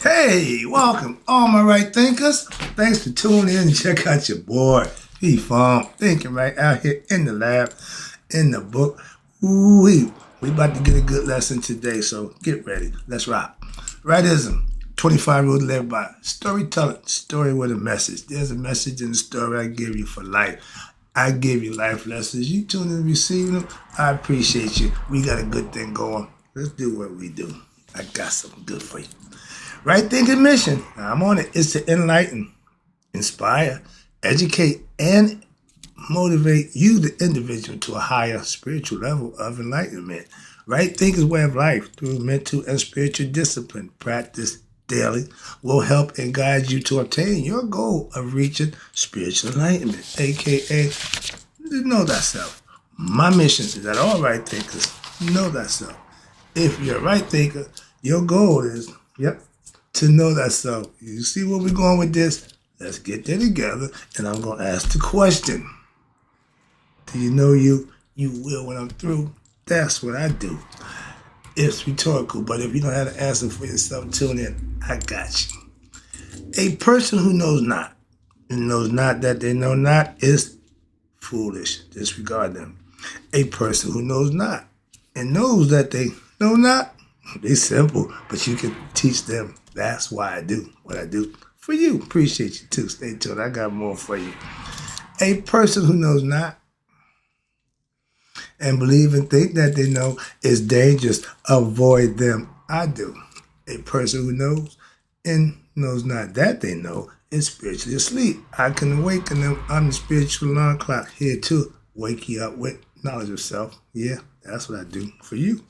Hey, welcome, all my right thinkers. Thanks for tuning in and check out your boy, P-Farm, thinking right out here in the lab, in the book. Ooh-wee. We about to get a good lesson today, so get ready. Let's rock. Rightism, 25 rules to live by. Storytelling, story with a message. There's a message in the story I give you for life. I give you life lessons. You tune in and receive them. I appreciate you. We got a good thing going. Let's do what we do. I got something good for you. Right thinking mission, I'm on it, is to enlighten, inspire, educate, and motivate you, the individual, to a higher spiritual level of enlightenment. Right thinking way of life through mental and spiritual discipline, practice daily, will help and guide you to obtain your goal of reaching spiritual enlightenment, aka know thyself. My mission is that all right thinkers know thyself. If you're a right thinker, your goal is, to know thyself. You see where we're going with this? Let's get there together, and I'm going to ask the question. Do you know you? You will when I'm through. That's what I do. It's rhetorical, but if you don't have the answer for yourself, tune in. I got you. A person who knows not, and knows not that they know not, is foolish. Disregard them. A person who knows not, and knows that they know not, they're simple, but you can teach them. That's why I do what I do for you. Appreciate you too. Stay tuned. I got more for you. A person who knows not and believe and think that they know is dangerous. Avoid them. I do. A person who knows and knows not that they know is spiritually asleep. I can awaken them. I'm the spiritual alarm clock here to wake you up with knowledge of self. Yeah, that's what I do for you.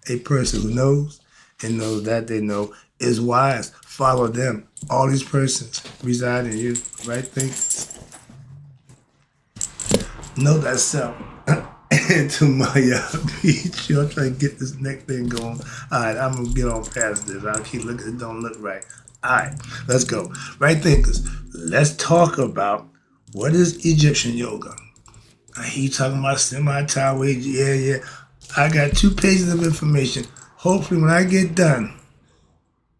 A person who knows and knows that they know is wise. Follow them. All these persons reside in you. Right thinkers. Know thyself. And to my beach. I'm trying to get this next thing going. All right, I'm going to get on past this. I'll keep looking. It don't look right. All right, let's go. Right thinkers, let's talk about what is Egyptian yoga. I hear you talking about semi-Taiwan. Yeah. I got 2 pages of information. Hopefully when I get done,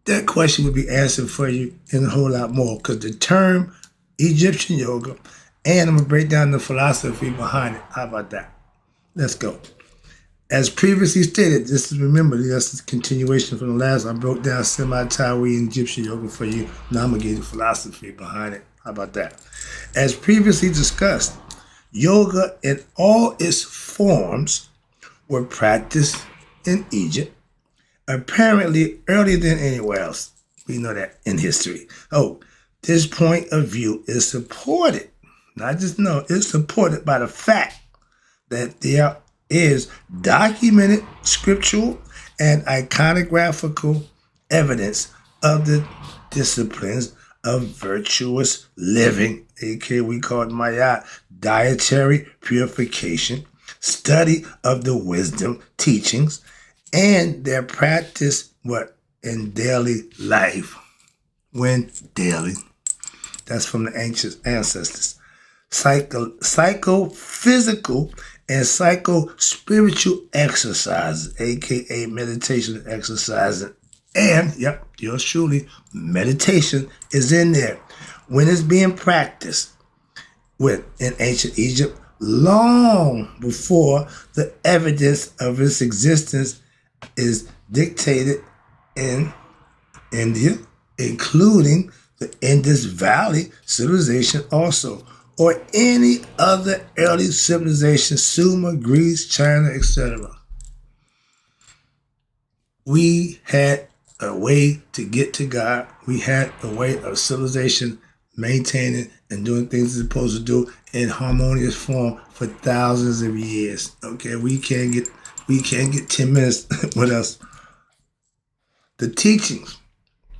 that question will be answered for you and a whole lot more, because the term Egyptian yoga, and I'm going to break down the philosophy behind it. How about that? Let's go. As previously stated, this is a continuation from the last. I broke down semi-Taiwan Egyptian yoga for you. Now I'm going to give you the philosophy behind it. How about that? As previously discussed, yoga in all its forms were practiced in Egypt, apparently earlier than anywhere else. We know that in history. This point of view is supported, not just know, it's supported by the fact that there is documented scriptural and iconographical evidence of the disciplines of virtuous living, aka we call it Mayat, dietary purification, study of the wisdom teachings, and their practice in daily life. When daily, that's from the ancient ancestors. Psychophysical and psycho-spiritual exercises, aka meditation exercises. And, yours truly, meditation is in there. When it's being practiced in ancient Egypt, long before the evidence of its existence is dictated in India, including the Indus Valley civilization also, or any other early civilization, Sumer, Greece, China, etc. We had a way to get to God. We had a way of civilization maintaining and doing things it's supposed to do in harmonious form for thousands of years. Okay, we can't get 10 minutes with us. The teachings,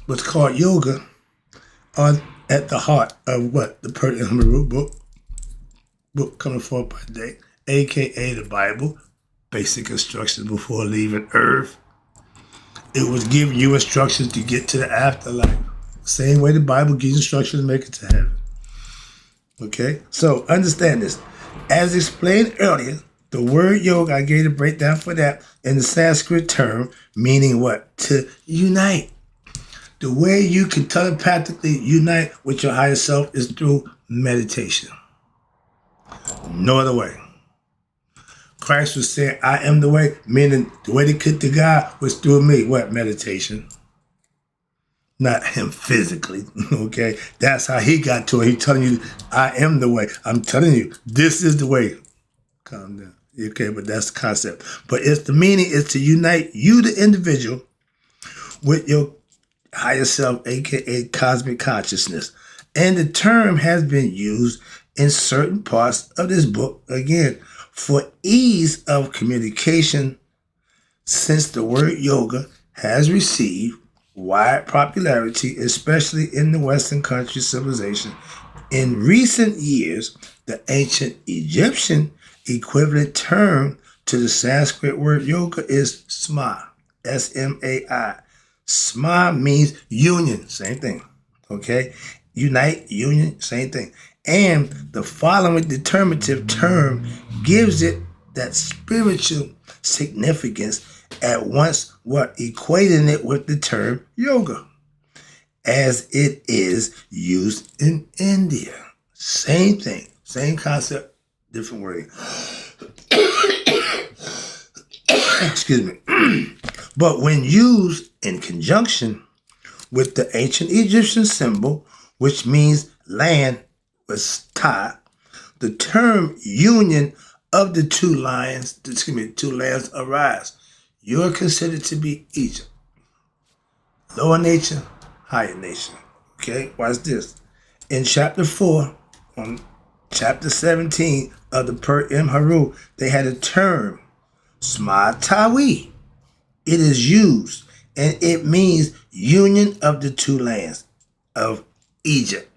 what's called yoga, are at the heart of what? The Persian book coming forth by day, aka the Bible, basic instructions before leaving Earth. It was giving you instructions to get to the afterlife. Same way the Bible gives instructions to make it to heaven. Okay? So understand this. As explained earlier, the word yoga, I gave a breakdown for that, in the Sanskrit term, meaning what? To unite. The way you can telepathically unite with your higher self is through meditation. No other way. Christ was saying, I am the way, meaning the way to get to God was through me. What? Meditation. Not him physically, okay? That's how he got to it. He's telling you, I am the way. I'm telling you, this is the way. Calm down. Okay, but that's the concept. But it's the meaning is to unite you, the individual, with your higher self, aka cosmic consciousness. And the term has been used in certain parts of this book, again, for ease of communication, since the word yoga has received wide popularity, especially in the Western country civilization. In recent years, the ancient Egyptian equivalent term to the Sanskrit word yoga is sma, S-M-A-I. Sma means union, same thing, okay? Unite, union, same thing. And the following determinative term gives it that spiritual significance at once, what equating it with the term yoga, as it is used in India. Same thing, same concept, different wording. Excuse me. But when used in conjunction with the ancient Egyptian symbol, which means land was ta, the term union of the two lands arise. You are considered to be Egypt. Lower nature, higher nature. Okay, watch this. In chapter 4, on chapter 17 of the Per Imharu, they had a term, Smatawi. It is used, and it means union of the two lands of Egypt.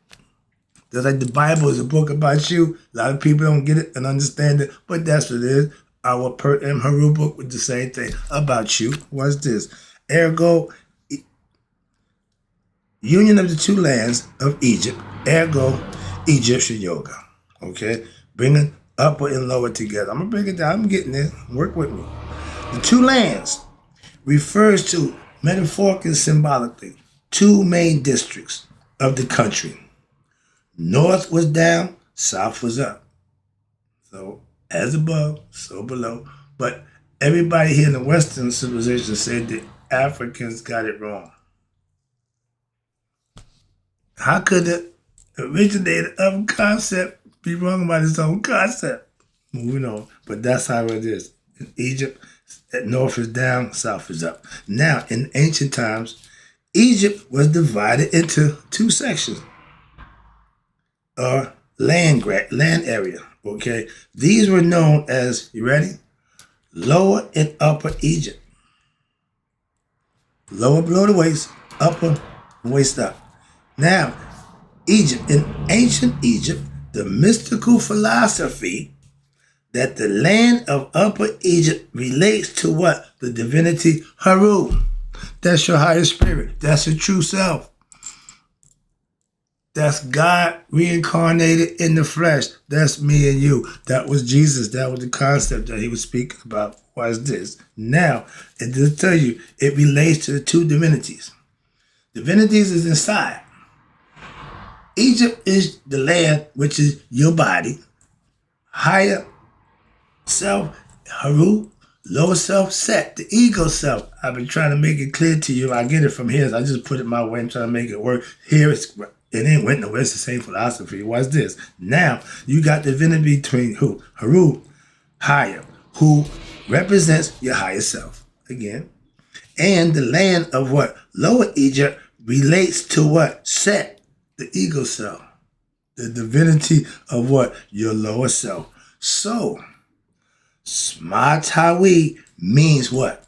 Just like the Bible is a book about you. A lot of people don't get it and understand it, but that's what it is. Our Per Imharu book with the same thing about you. What's this? Ergo, union of the two lands of Egypt. Ergo, Egyptian yoga. Okay? Bringing upper and lower together. I'm going to break it down. I'm getting there. Work with me. The two lands refers to, metaphorically and symbolically, two main districts of the country. North was down, south was up. So, as above, so below. But everybody here in the Western civilization said that Africans got it wrong. How could the originator of concept be wrong about his own concept? Moving on. But that's how it is. In Egypt, north is down, south is up. Now, in ancient times, Egypt was divided into two sections. Land area, okay? These were known as, you ready? Lower and Upper Egypt. Lower below the waist, upper waist up. Now, Egypt, in ancient Egypt, the mystical philosophy that the land of Upper Egypt relates to what? The divinity Haru. That's your higher spirit. That's your true self. That's God reincarnated in the flesh. That's me and you. That was Jesus. That was the concept that he was speaking about. Was this? Now, it does tell you, it relates to the two divinities. Divinities is inside. Egypt is the land, which is your body. Higher self, Haru. Lower self, Set, the ego self. I've been trying to make it clear to you. I get it from here. So I just put it my way and trying to make it work. Here it ain't went nowhere. It's the same philosophy. What's this? Now, you got divinity between who? Haru, higher, who represents your higher self. Again. And the land of what? Lower Egypt relates to what? Set, the ego self. The divinity of what? Your lower self. So, Smatawi means what?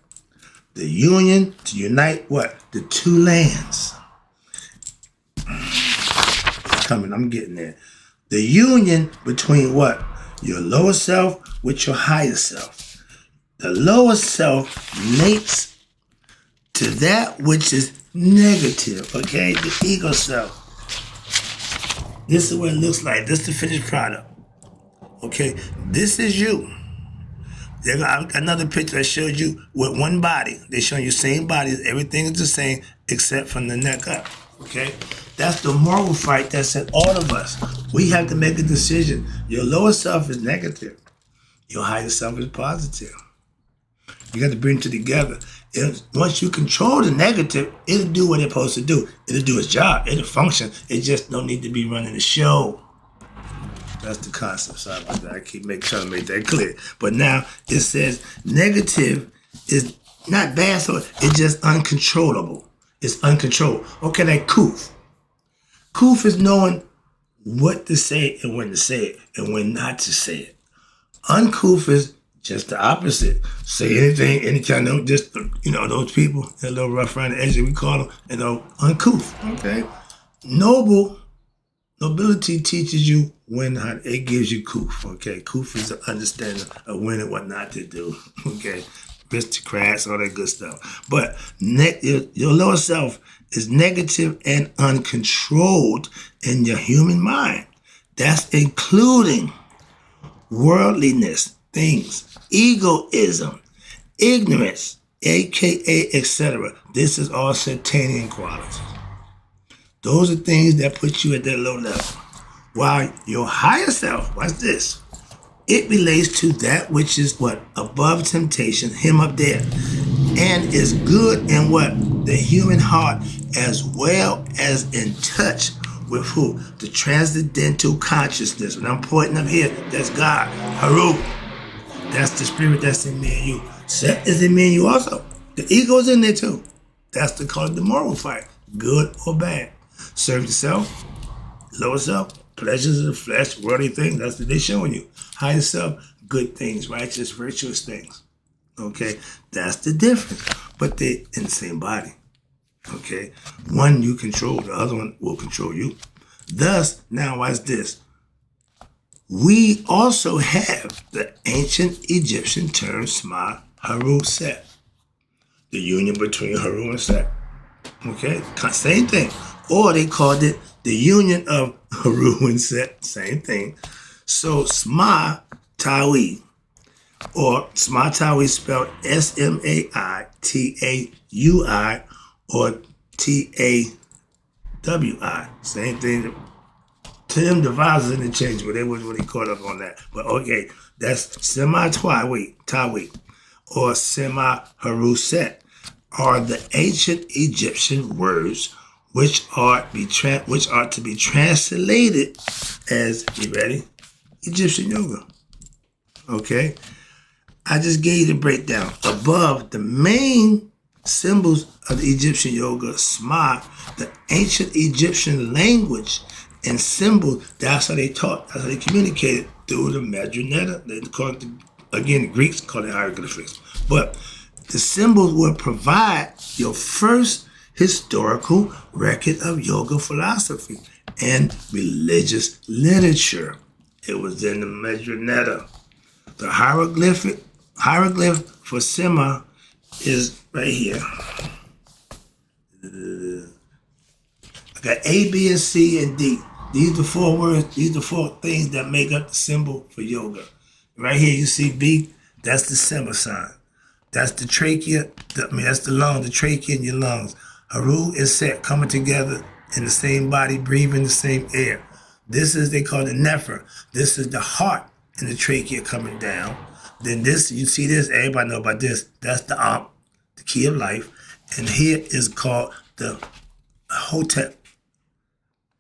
The union to unite what? The two lands. Coming, I'm getting there. The union between what? Your lower self with your higher self. The lower self relates to that which is negative, okay? The ego self. This is what it looks like. This is the finished product. Okay? This is you. They got another picture that shows you with one body. They show you same bodies. Everything is the same. except from the neck up. Okay? That's the moral fight that's in all of us. We have to make a decision. Your lower self is negative. Your higher self is positive. You got to bring two together. Once you control the negative, it'll do what it's supposed to do. It'll do its job. It'll function. It just don't need to be running the show. That's the concept. Sorry about that. I keep trying to make that clear. But now it says negative is not bad, so it's just uncontrollable. It's uncontrolled. Okay, like Koof. Koof is knowing what to say and when to say it and when not to say it. Uncouth is just the opposite. Say anything, anytime. Don't just, those people, a little rough around the edge, we call them, uncouth. Okay. Nobility teaches you when, it gives you Koof. Okay. Koof is the understanding of when and what not to do. Okay. Aristocrats, all that good stuff. But your lower self is negative and uncontrolled in your human mind. That's including worldliness, things, egoism, ignorance, aka etc. This is all Satanian qualities. Those are things that put you at that low level. While your higher self, watch this, it relates to that which is what? Above temptation, him up there, and is good in what? The human heart, as well as in touch with who? The transcendental consciousness. When I'm pointing up here, that's God. Haru. That's the spirit that's in me and you. Set is in me and you also. The ego's in there too. That's the moral fight. Good or bad. Serve yourself, lower self, pleasures of the flesh, worldly things. That's what they're showing you. Higher self, good things, righteous, virtuous things. Okay? That's the difference. But they're in the same body. Okay? One you control, the other one will control you. Thus, now watch this. We also have the ancient Egyptian term Sma, Haru, Set. The union between Haru and Set. Okay? Same thing. Or they called it the union of Haru and Set. Same thing. So Sma Tawi, or Sma Tawi spelled S-M-A-I-T-A-U-I or T-A-W-I. Same thing. To them, the vowels are interchangeable. They wasn't really caught up on that. But okay, that's Sema Tawi, or Sema Haru Set, are the ancient Egyptian words which are to be translated as, you ready? Egyptian yoga. Okay? I just gave you the breakdown. Above, the main symbols of the Egyptian yoga, Sma, the ancient Egyptian language and symbols, that's how they taught, that's how they communicated through the Madronetta. They call it, again, the Greeks call it hieroglyphics. But the symbols will provide your first historical record of yoga philosophy and religious literature. It was in the Madronetta. The hieroglyph for Sema is right here. I got A, B, and C, and D. These are the 4 words, these are the 4 things that make up the symbol for yoga. Right here you see B, that's the Sema sign. That's the trachea, that's the lung, the trachea in your lungs. Haru and Set coming together in the same body, breathing the same air. This is, they call it Nefer. This is the heart and the trachea coming down. Then this, you see this, everybody know about this. That's the Ankh, the key of life. And here is called the Hotep,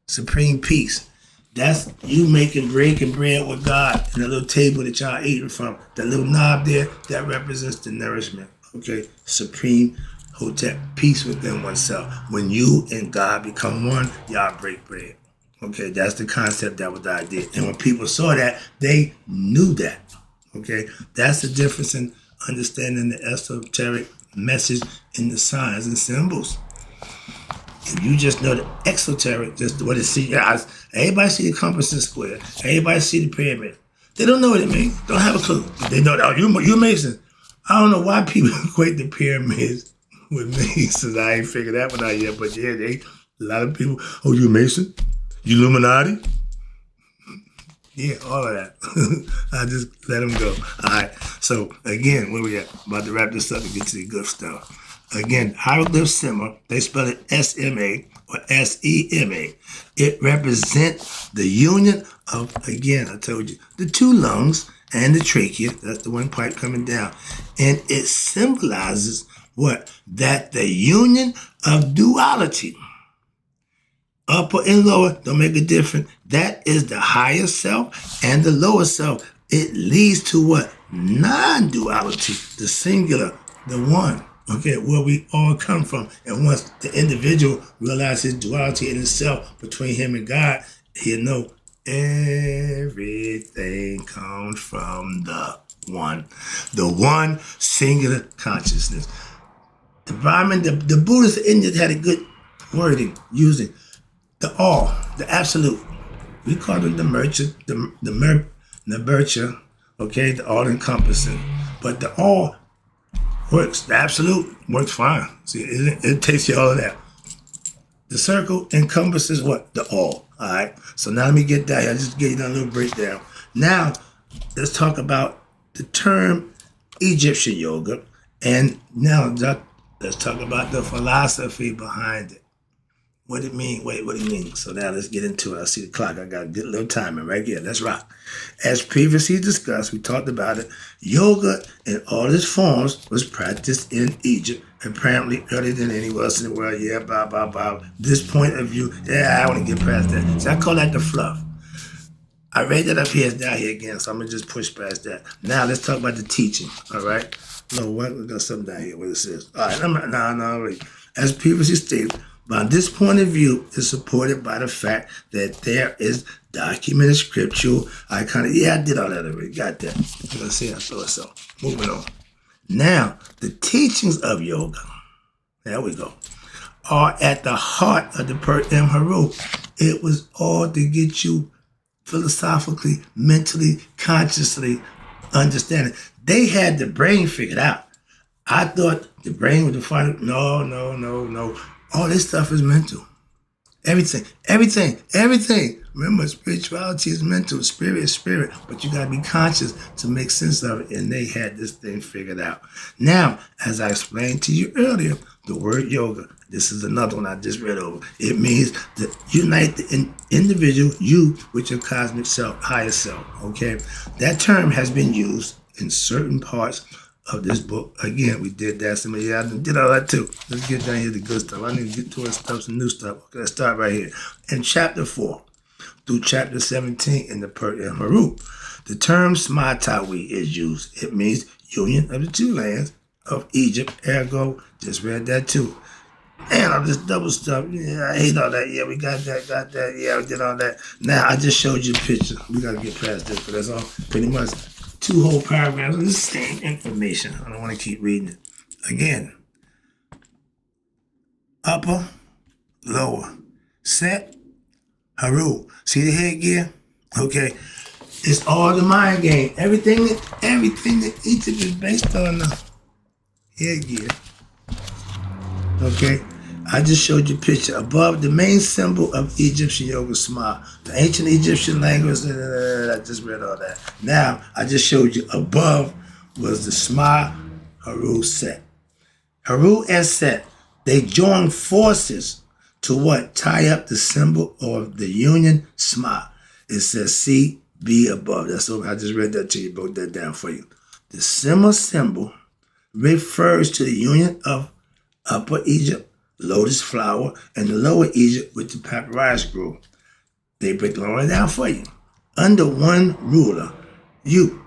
supreme peace. That's you breaking bread with God and the little table that y'all eating from. That little knob there, that represents the nourishment. Okay, supreme Hotep, peace within oneself. When you and God become one, y'all break bread. Okay, that's the concept, that was the idea. And when people saw that, they knew that. Okay, that's the difference in understanding the esoteric message in the signs and symbols. If you just know the exoteric, just what it see your eyes, everybody see the compass and square, everybody see the pyramid. They don't know what it means, don't have a clue. They know that, you're Mason. I don't know why people equate the pyramids with Masons. I ain't figured that one out yet, but yeah, a lot of people, oh, you Mason? You Illuminati? Yeah, all of that. I just let them go. All right. So, again, where we at? About to wrap this up and get to the good stuff. Again, hieroglyph symbol, they spell it SMA or SEMA. It represents the union of, again, I told you, the two lungs and the trachea. That's the one pipe coming down. And it symbolizes what? That the union of duality, upper and lower, don't make a difference. That is the higher self and the lower self. It leads to what? Non-duality, the singular, the one. Okay, where we all come from. And once the individual realizes duality in itself between him and God, he'll know everything comes from the one singular consciousness. The Brahmin, the Buddhists and Indians had a good wording using the all, the absolute. We call it the merchant, the virtue, okay, the all encompassing. But the all works. The absolute works fine. See, it takes you all of that. The circle encompasses what? The all. All right. So now let me get that here. I just gave you a little breakdown. Now let's talk about the term Egyptian yoga, and now let's talk about the philosophy behind it. What it mean? Wait, what do you mean? So now let's get into it. I see the clock. I got a good little timing right here. Let's rock. As previously discussed, we talked about it. Yoga in all its forms was practiced in Egypt, apparently earlier than anywhere else in the world. Yeah, blah, blah, blah. This point of view, yeah, I want to get past that. So I call that the fluff. I read that up here, it's down here again, so I'm going to just push past that. Now let's talk about the teaching, all right? No, what? We got something down here. What it says. All right, wait. As previously stated, by this point of view is supported by the fact that there is documented scriptural I did all that already. Got that. Let's see, I thought so. Moving on. Now, the teachings of yoga, there we go, are at the heart of the Per M Haru. It was all to get you philosophically, mentally, consciously understanding. They had the brain figured out. I thought the brain was the final. No. All this stuff is mental. Everything. Remember, spirituality is mental, spirit is spirit, but you gotta be conscious to make sense of it, and they had this thing figured out. Now, as I explained to you earlier, the word yoga, this is another one I just read over. It means to unite the individual, you, with your cosmic self, higher self, okay? That term has been used in certain parts of this book. Again, we did that. I did all that too. Let's get down here to the good stuff. I need to get to some new stuff. Okay, let's start right here. In chapter 4 through chapter 17 in the Per M Haru, the term Smatawi is used. It means union of the two lands of Egypt. Ergo, just read that too. Man, I'm just double stuff. Yeah, I hate all that. Yeah, we got that. Yeah, we did all that. Now, I just showed you a picture. We got to get past this, but that's all pretty much 2 whole paragraphs of the same information. I don't want to keep reading it. Again, upper, lower, set, Haru. See the headgear? Okay. It's all the mind game. Everything that Egypt is based on the headgear. Okay. I just showed you a picture. Above, the main symbol of Egyptian yoga, smile. The ancient Egyptian language, I just read all that. Now, I just showed you above was the smile, Haru, set. Haru and set, they join forces to what? Tie up the symbol of the union, smile. It says C, B above. That's all. I just read that to you, broke that down for you. The symbol refers to the union of Upper Egypt, lotus flower, and the Lower Egypt with the papyrus grove. They break it all down for you. Under one ruler, you.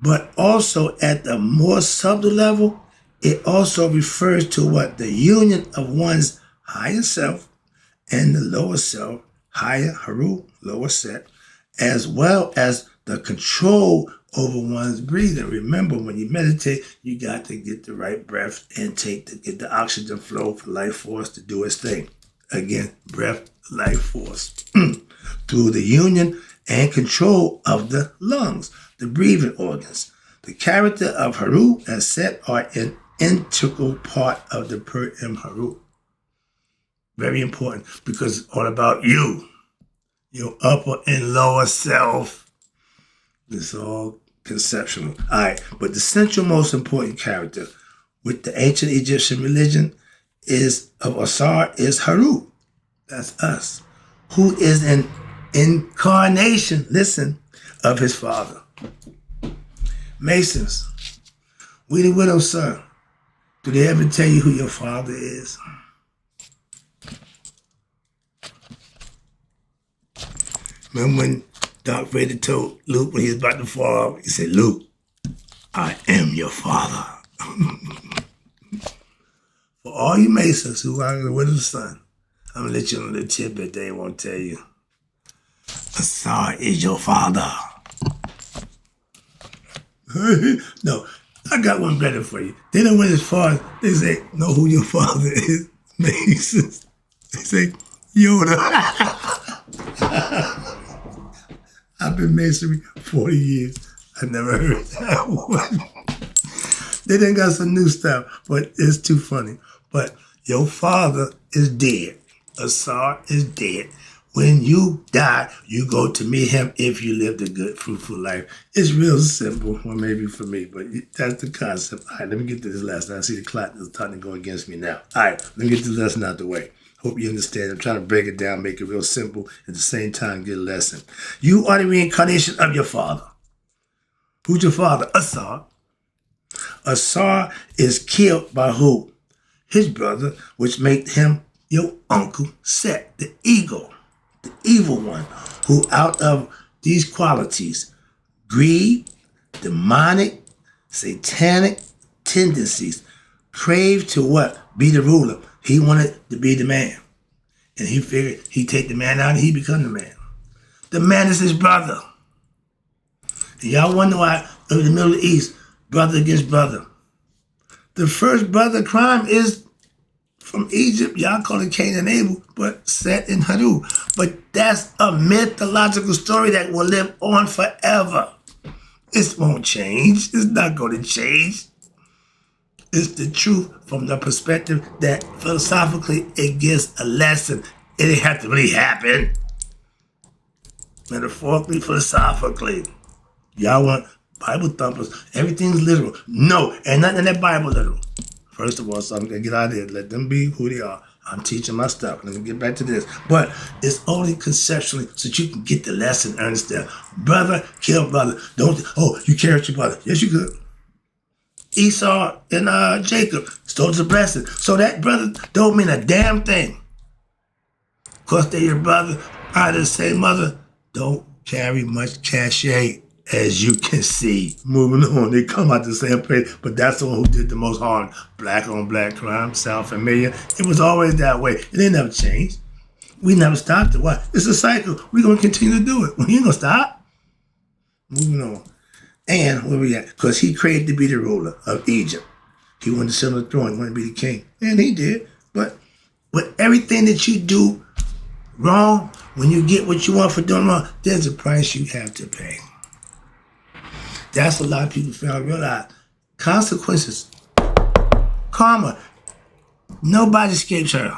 But also at the more subtle level, it also refers to what? The union of one's higher self and the lower self, higher Haru, lower set, as well as the control over one's breathing. Remember, when you meditate, you got to get the right breath intake to get the oxygen flow for life force to do its thing. Again, breath, life force. Through the union and control of the lungs, the breathing organs. The character of Haru and Set are an integral part of the Per M Haru. Very important, because it's all about you, your upper and lower self. It's all conceptual. All right, but the central most important character, with the ancient Egyptian religion is of Asar is Haru. That's us. Who is an incarnation, listen, of his father. Masons, we the widow's son. Do they ever tell you who your father is? Remember when Darth Vader told Luke when he was about to fall off, he said, Luke, I am your father. For all you Masons who are the widow's son, I'm going to let you know the tidbit they won't tell you. Asar is your father. No, I got one better for you. They don't went as far as they say, know who your father is, Masons. They say, Yoda. I've been Masonry 40 years. I never heard that one. They done got some new stuff, but it's too funny. But your father is dead. Asar is dead. When you die, you go to meet him if you lived a good, fruitful life. It's real simple, well, maybe for me, but that's the concept. All right, let me get to this lesson. I see the clock is starting to go against me now. All right, let me get this lesson out the way. Hope you understand. I'm trying to break it down, make it real simple, at the same time get a lesson. You are the reincarnation of your father. Who's your father? Asar. Asar is killed by who? His brother, which made him your uncle Set, the ego. The evil one, who out of these qualities, greed, demonic, satanic tendencies, craved to what? Be the ruler. He wanted to be the man. And he figured he'd take the man out and he'd become the man. The man is his brother. And y'all wonder why in the Middle East, brother against brother. The first brother crime is from Egypt. Y'all call it Cain and Abel, but Set and Haru. But that's a mythological story that will live on forever. It won't change. It's not going to change. It's the truth from the perspective that philosophically it gives a lesson. It didn't have to really happen. Metaphorically, philosophically. Y'all want Bible thumpers. Everything's literal. No, and nothing in that Bible literal. First of all, so I'm going to get out of here. Let them be who they are. I'm teaching my stuff. Let me get back to this. But it's only conceptually so that you can get the lesson, understand. Brother, kill brother. You carried your brother. Yes, you could. Esau and Jacob stole the blessing. So that brother don't mean a damn thing. Of course, they're your brother, out of the same mother. Don't carry much cachet. As you can see, moving on, they come out the same place, but that's the one who did the most harm. Black on black crime, sound familiar? It was always that way. It ain't never changed. We never stopped it. What? It's a cycle. We're going to continue to do it. We ain't going to stop. Moving on. And where we at? Because he craved to be the ruler of Egypt. He wanted to sit on the throne. He wanted to be the king. And he did. But with everything that you do wrong, when you get what you want for doing wrong, there's a price you have to pay. That's what a lot of people fail to realize. Consequences. Karma. Nobody escapes her.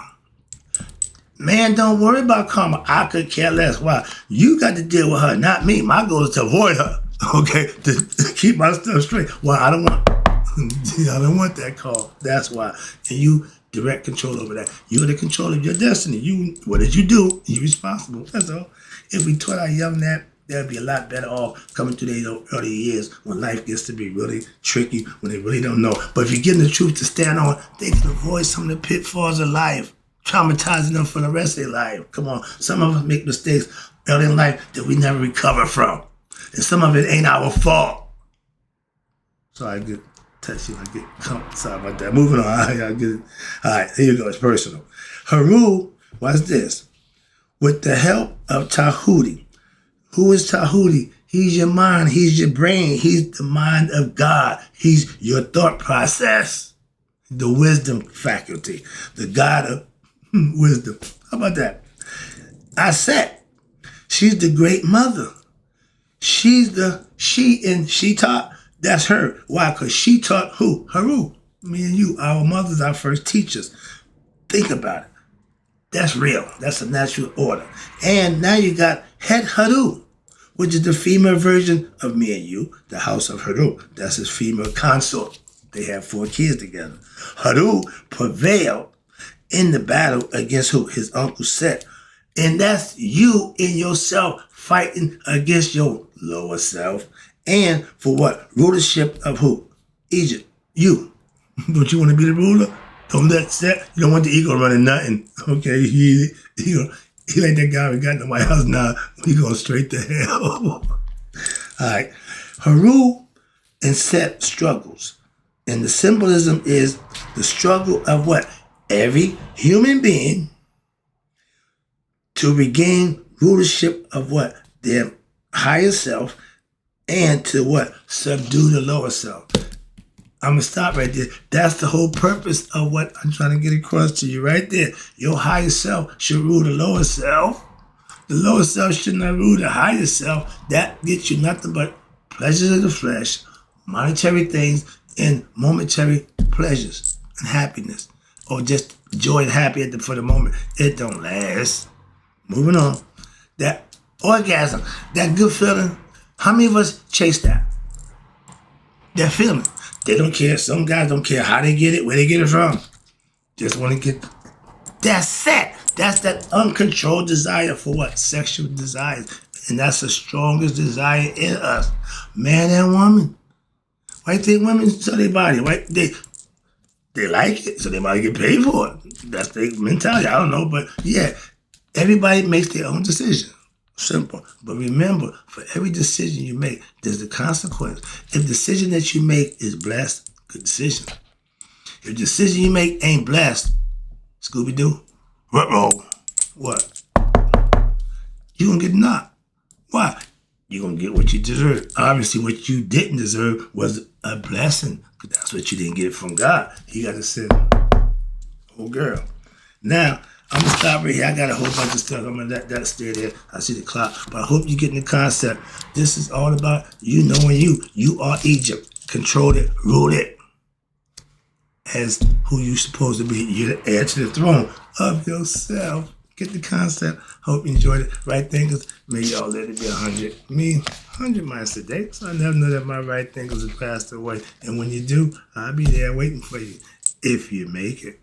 Man, don't worry about karma. I could care less. Why? You got to deal with her, not me. My goal is to avoid her. Okay? To keep my stuff straight. Well, I don't want that call. That's why. And you direct control over that. You're the controller of your destiny. What did you do? You're responsible. That's all. If we taught our young that, they'll be a lot better off coming through their early years when life gets to be really tricky, when they really don't know. But if you give them the truth to stand on, they can avoid some of the pitfalls of life, traumatizing them for the rest of their life. Come on. Some of us make mistakes early in life that we never recover from. And some of it ain't our fault. Sorry, I get touchy. I get sorry about that. Moving on. I get it. All right, here you go. It's personal. Haru, what's this? With the help of Tahuti. Who is Tahuti? He's your mind. He's your brain. He's the mind of God. He's your thought process. The wisdom faculty. The God of wisdom. How about that? Aset. She's the great mother. She taught. That's her. Why? Because she taught who? Haru. Me and you. Our mothers, our first teachers. Think about it. That's real. That's a natural order. And now you got Het Haru, which is the female version of me and you, the house of Haru. That's his female consort. They had 4 kids together. Haru prevailed in the battle against who? His uncle Set. And that's you in yourself fighting against your lower self. And for what? Rulership of who? Egypt. You. Don't you want to be the ruler? Don't let Set. You don't want the ego running nothing. Okay, he like that guy we got in the White House now. We go straight to hell. All right. Haru and Set struggles. And the symbolism is the struggle of what? Every human being to regain rulership of what? Their higher self, and to what? Subdue the lower self. I'm going to stop right there. That's the whole purpose of what I'm trying to get across to you right there. Your higher self should rule the lower self. The lower self should not rule the higher self. That gets you nothing but pleasures of the flesh, monetary things, and momentary pleasures and happiness. Or just joy and happy for the moment. It don't last. Moving on. That orgasm, that good feeling, how many of us chase that? That feeling. They don't care. Some guys don't care how they get it, where they get it from. Just want to get... That's it. That's that uncontrolled desire for what? Sexual desires. And that's the strongest desire in us. Man and woman. Why think women sell their body? Why they like it, so they might get paid for it. That's their mentality. I don't know, but yeah, everybody makes their own decision. Simple. But remember, for every decision you make, there's a consequence. If the decision that you make is blessed, good decision. If the decision you make ain't blessed, Scooby-Doo, roll. What? You gonna get knocked. Why? You gonna get what you deserve. Obviously, what you didn't deserve was a blessing, because that's what you didn't get from God. He got to say, oh girl. Now, I'm going to stop right here. I got a whole bunch of stuff. I'm going to let that stay there. I see the clock. But I hope you're getting the concept. This is all about you knowing you. You are Egypt. Control it. Rule it. As who you're supposed to be. You're the heir to the throne of yourself. Get the concept. Hope you enjoyed it. Right thinkers, may y'all let it be 100. Me, 100 miles a day. So I never know that my right thinkers have passed away. And when you do, I'll be there waiting for you. If you make it.